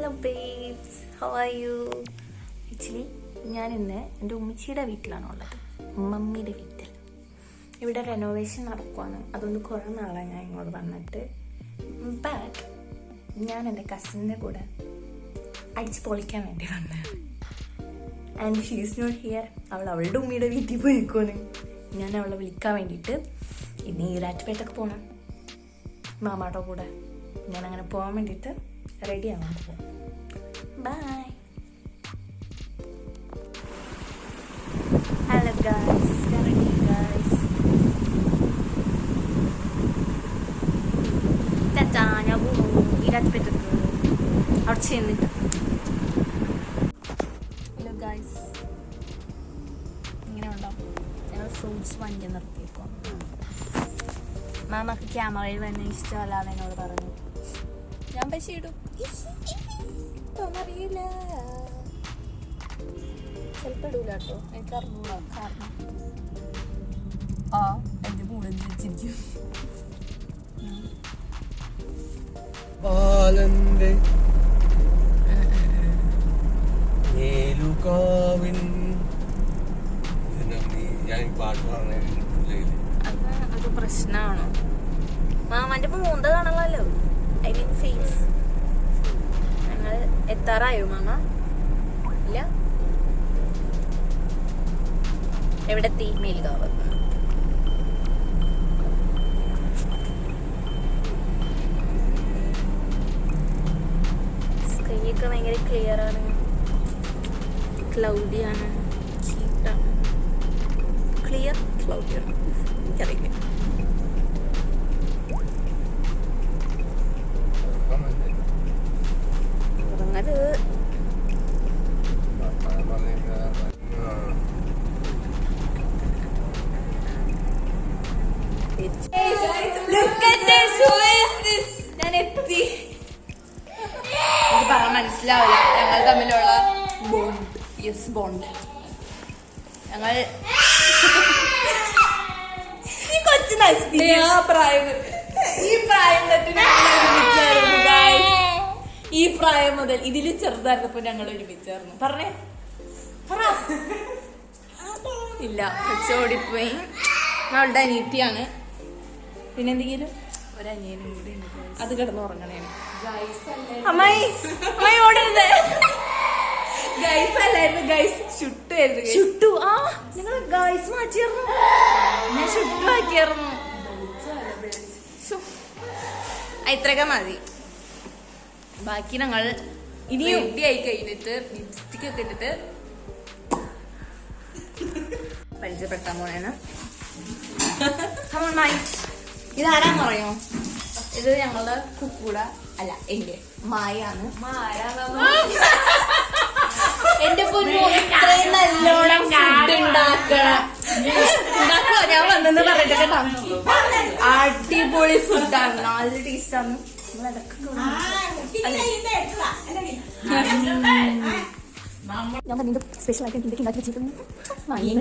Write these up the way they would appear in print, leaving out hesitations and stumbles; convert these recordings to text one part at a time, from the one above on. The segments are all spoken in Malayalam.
Hello babes, how are you? Actually ഞാൻ ഇന്ന് എൻ്റെ ഉമ്മച്ചിയുടെ വീട്ടിലാണുള്ളത്, മമ്മിയുടെ വീട്ടിൽ. ഇവിടെ റെനോവേഷൻ നടക്കുവാണ്, അതുകൊണ്ട് കുറേ നാളായി ഞാൻ ഇങ്ങോട്ട് വന്നിട്ട്. ബട്ട് ഞാൻ എൻ്റെ കസിൻ്റെ കൂടെ അടിച്ച് പൊളിക്കാൻ വേണ്ടി വന്നത്. And she is not here. അവളുടെ ഉമ്മയുടെ വീട്ടിൽ പോയിക്കോണ്. ഞാൻ അവളെ വിളിക്കാൻ വേണ്ടിയിട്ട് ഇന്ന് ഈരാറ്റുപേട്ടൊക്കെ പോകണം മാമാട്ടോ കൂടെ. ഞാൻ അങ്ങനെ പോകാൻ വേണ്ടിയിട്ട് റെഡി ആവാൻ പോകും. Bye. Hello guys, ready guys. Tata, ഞാൻ പോകുന്നു ഈരാറ്റുപേട്ടക്ക്. അവിടെ ചെന്നിട്ട് ഹലോ ഗൈസ്, ഇങ്ങനെ ഉണ്ടാവും. ഞങ്ങൾ ഫ്രൂട്ട്സ് വണ്ടി നിർത്തിയേക്കോ. മാമക്ക് ക്യാമറയിൽ തന്നെ ഇഷ്ടമല്ലാതെ എന്നോട് പറഞ്ഞു. ഞാൻ പക്ഷേ ഇടും, അറിയില്ല, ചിലപ്പോൾ ഇടൂല കേട്ടോ, എനിക്ക് അറിഞ്ഞൂടാ. കാരണം എൻ്റെ മൂടെ വെച്ചിരിക്കും. അത് പ്രശ്നമാണോ? മാമൻ്റെ മൂന്ത കാണണല്ലോ, ഐ മീൻ ഫേസ്. ഞങ്ങൾ എത്താറായോ മാമ? ഇല്ല, എവിടെ എത്തി? മേൽഗാവ്. സ്കൈയൊക്കെ ഭയങ്കര ക്ലിയർ ആണ്, ക്ലൗഡിയാണ്, ചീറ്റാണ്. ക്ലിയർ ക്ലൗഡിയാണ്, എനിക്കറിയില്ല. ഉറങ്ങല് ഞാൻ എത്തി. എനിക്ക് പറയാൻ മനസ്സിലാവില്ല ഞങ്ങൾ തമ്മിലുള്ള ബോണ്ട്. Yes, bond. ഞങ്ങൾ കൊച്ചു ഈ പ്രായം മുതൽ ഇതില് ചെറുതായിരുന്നപ്പോ ഞങ്ങൾ ഒരുമിച്ചായിരുന്നു. പറഞ്ഞേ ഇല്ല, ഓടിപ്പോയി. അവളുടെ അനിയത്തിയാണ്. പിന്നെ എന്തെങ്കിലും ഒരനിയനും കൂടി ഉണ്ട്, അത് കിടന്ന് ഉറങ്ങണേ. അമ്മായി ഓടരുത്. ഗൈസ് അല്ലായിരുന്നു, ഗൈസ് ചുട്ടായിരുന്നു. ചുട്ടു? ആ, നിങ്ങൾ ഗൈസ് മാറ്റിയായിരുന്നു, ഞാൻ ചുട്ടു ആക്കിയായിരുന്നു. ഇത്രയൊക്കെ മതി. ബാക്കി ഞങ്ങൾ ഇനിയും ആയി കഴിഞ്ഞിട്ട് ലിപ്സ്റ്റിക് ഒക്കെ ഇട്ടിട്ട് പരിചയപ്പെടുത്താൻ പോണേന്ന്. ഇതാരാന്ന് പറയോ? ഇത് ഞങ്ങളുടെ കുക്കൂട അല്ല, എന്റെ മായാണ്. എന്റെ പൊന്നു, ഇത്രയും നല്ലോണം ഫുഡ് ഉണ്ടാക്കണം. ഞാൻ വന്നെന്ന് പറഞ്ഞിട്ടൊക്കെ അടിപൊളി ഫുഡാണ്, നല്ല ടേസ്റ്റാണ്. ഞാൻ പറഞ്ഞ സ്പെഷ്യൽ ആയിട്ട് എന്തൊക്കെ ഉണ്ടാക്കി വെച്ചിട്ടുണ്ട്.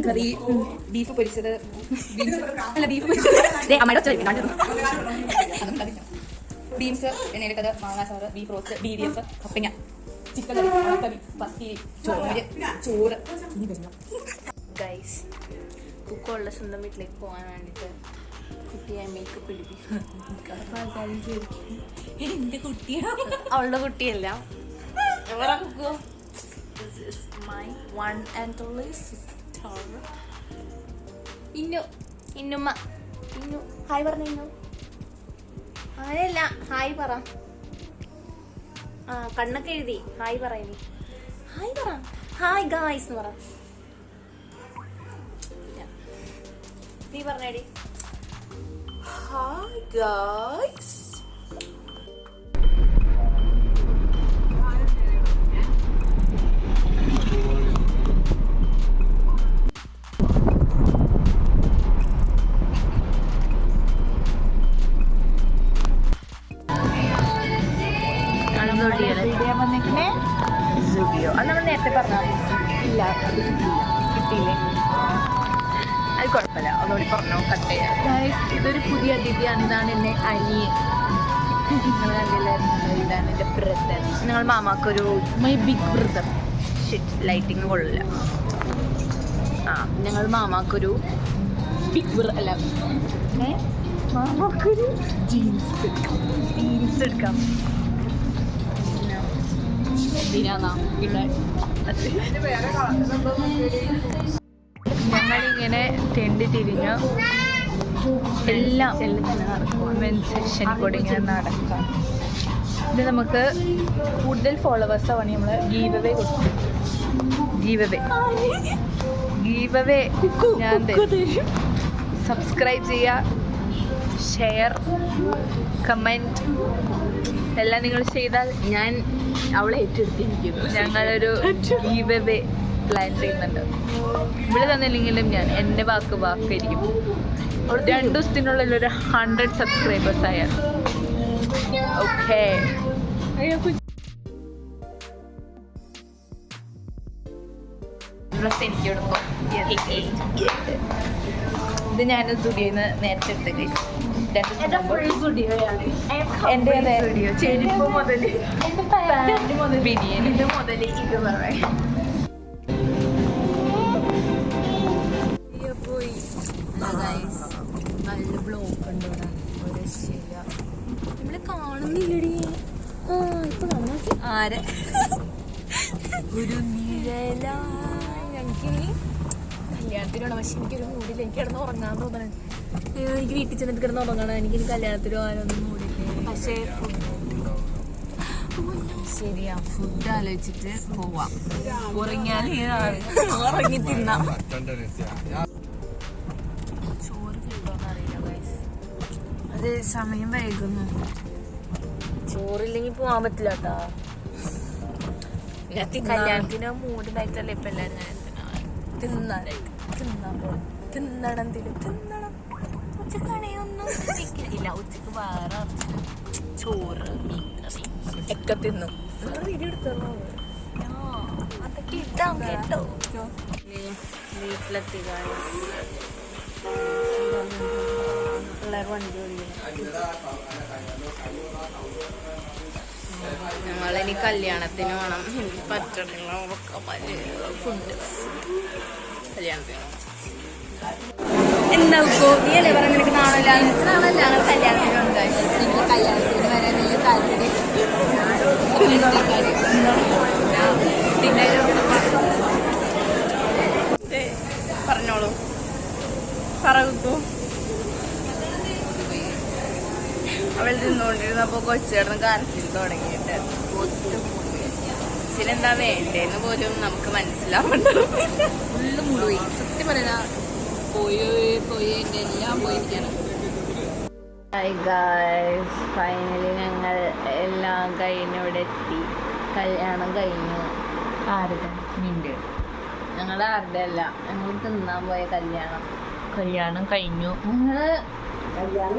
കറി, ബീഫ് പൊരിച്ചത്, ബീഫ് ബീൻസ്, എണ്ണയിലക്കത്, മാങ്ങാച്ചാറ്, ബീഫ് റോസ്റ്റ്, BDF, കപ്പങ്ങ, ചിക്കൻ കറി, കറി, പത്തി, ചോറ്. ഗൈസ്, കുക്കുള്ള സ്വന്തം വീട്ടിലേക്ക് പോകാൻ വേണ്ടിയിട്ട് കുട്ടിയെ മേക്കപ്പ് ഇടിപ്പിക്കും. എന്റെ കുട്ടിയാണ്, അവളുടെ കുട്ടിയല്ല. എവറാ Kuku? This is my one and only sister. ഇന്നുമ്മ. ഇന്നു ഹായ് പറഞ്ഞു. ഇന്നു ആരല്ല, ഹായ് പറ. കണ്ണൊക്കെ എഴുതി ഹായ് പറ. ഇനി ഹായ് പറ. ഹായ് ഗായ്സ് എന്ന് പറ. നീ പറഞ്ഞേടി ഹായ് ഗായ്സ്. അത് നമ്മൾ നേരത്തെ പറഞ്ഞാൽ ഇല്ല, കിട്ടിയില്ലേ? അത് കുഴപ്പമില്ല, അതോടെ പറഞ്ഞോ. കട്ട് ചെയ്യാം. ഇതൊരു പുതിയ അതിഥിയാണ്, ഇതാണ് എന്നെ അനിയൻ. ഇതാണ് എൻ്റെ ബ്രദർ. ഞങ്ങൾ മാമാക്കൊരു മൈ ബിഗ് ബ്രദർ. ലൈറ്റിങ് കൊള്ളില്ല. ഞങ്ങൾ മാമാക്കൊരു ബിഗ് ബ്രദർ അല്ല, മാമാക്കൊരു ജീൻസ് എടുക്കാം. എന്തിനാന്നാ പിന്നെ ഞങ്ങളിങ്ങനെ തെണ്ടി തിരിഞ്ഞ് എല്ലാം മെൻസ് സെക്ഷനിൽ കൂടെ ഇങ്ങനെ നടക്കാം. ഇത് നമുക്ക് കൂടുതൽ ഫോളോവേഴ്സ് ആവണി നമ്മൾ ഗീവ് അവേ കൊടുക്കും. ഗീവ് അവേ ഞാൻ സബ്സ്ക്രൈബ് ചെയ്യുക, ഷെയർ, കമൻറ്റ് എല്ലാം നിങ്ങൾ ചെയ്താൽ ഞാൻ അവളെ ഏറ്റെടുത്തിരിക്കുന്നു. ഞങ്ങളൊരു ഗീവ് അവേ പ്ലാൻ ചെയ്യുന്നുണ്ട്. ഇവിടെ തന്നില്ലെങ്കിലും ഞാൻ എൻ്റെ വാക്കായിരിക്കും. 2 ദിവസത്തിനുള്ളിൽ ഒരു 100 സബ്സ്ക്രൈബേഴ്സ് ആയാൽ ഓക്കെ. ഡ്രസ് എനിക്ക് എടുക്കും. ഇത് ഞാൻ സ്റ്റുഡിയോന്ന് നേരത്തെ എടുത്തത്. എൻ്റെ ചെരുപ്പ് മുതൽ ബിരിയാണി മുതൽ ഇത് പറയാം. നല്ല ബ്ലോക്ക് ഉണ്ട് ഇവിടെ. ശരിയാ, നമ്മളെ കാണുന്നില്ലടി. ഇപ്പൊ നോക്കി ആരെ ഒരു നിഴല. ഞങ്ങൾക്കിനി കല്യാണത്തിനാണ്. പക്ഷെ എനിക്കൊരു മൂടില്ല. എനിക്ക് കിടന്ന് ഉറങ്ങാൻ തോന്നണേ. എനിക്ക് വീട്ടിൽ ചെന്നിട്ട് കിടന്ന് ഉറങ്ങണം. എനിക്കിനി കല്യാണത്തിന് പോകാനൊന്നും മൂടില്ല. പക്ഷേ ശരിയാ, ഫുഡ് ആലോചിച്ചിട്ട് പോവാം. ഉറങ്ങിയാൽ ഉറങ്ങി തിന്നാം. ചോറ് കിട്ടുമെന്നറിയില്ല ഗൈസ്. അത് സമയം വൈകുന്നു. ചോറില്ലെങ്കിൽ പോവാൻ പറ്റില്ല കേട്ടോ. കല്യാണത്തിന് മൂടിലായിട്ടല്ലേ ഇപ്പൊ എല്ലാരും തിന്നാനായിട്ട് തിന്നണം. ഉച്ചക്കണിയൊന്നും ഇല്ല. ഉച്ചക്ക് വേറെ ചോറ് മീൻകറി ഒക്കെ തിന്നും. വീഡിയോ എടുത്തോ. അതൊക്കെ ഇട്ടാം കേട്ടോ. വീട്ടിലെത്തി പിള്ളേർ വണ്ടി ഞങ്ങളിനി കല്യാണത്തിന് വേണം. എനിക്ക് പറ്റണില്ല ഫുഡ്. കല്യാണത്തിന് എന്താ നീ അല്ലേ പറഞ്ഞ നിനക്ക് നാളല്ല ഞങ്ങൾ കല്യാണത്തിനുണ്ട്. നിങ്ങൾ കല്യാണത്തിന് വരാൻ വലിയ താല്പര്യം. പറഞ്ഞോളൂ. പറകൂ. അവൾ തിന്നുകൊണ്ടിരുന്നപ്പോൾ കൊച്ചുകിടന്ന് കരച്ചിൽ തുടങ്ങിയിട്ട് ഇതിലെന്താ വേണ്ടേന്ന് പോലും നമുക്ക് മനസ്സിലാവുന്നുണ്ട്. ഫുള്ള് മുഴുവൻ സത്യം പറയാ പോയി എൻ്റെ എല്ലാം പോയിരിക്കണം. ഫൈനലി ഞങ്ങൾ എല്ലാം കഴിഞ്ഞിവിടെ എത്തി. കല്യാണം കഴിഞ്ഞു. ആരുടെ നിന്റെ? ഞങ്ങളുടെ ആരുടെ അല്ല, ഞങ്ങൾ തിന്നാൻ പോയ കല്യാണം കഴിഞ്ഞു. ഞങ്ങള്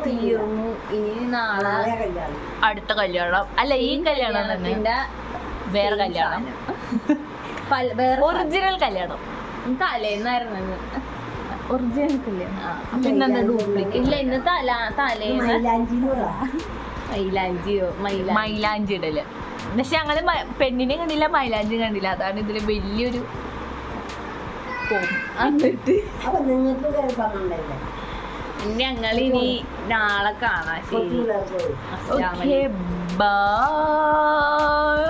തീർന്നു. ഇനി നാളെ അടുത്ത കല്യാണം. അല്ല, ഈ കല്യാണം തന്നെ വേറെ കല്യാണം. ഒറിജിനൽ കല്യാണം തലേന്നായിരുന്നു. ഒറിജിനൽ കല്യാണം. പിന്നെന്താ ഡ്യൂപ്ലിക്കേറ്റ്? ഇല്ല, ഇന്ന് തലേന്ന് മൈലാഞ്ചി ഇടല്. പക്ഷെ ഞങ്ങള് പെണ്ണിനെ കണ്ടില്ല, മൈലാഞ്ചി കണ്ടില്ല. അതാണ് ഇതില് വലിയൊരു എന്നിട്ട് ഞങ്ങളിനി നാളെ കാണാം. ശരി, ഓക്കേ, ബൈ.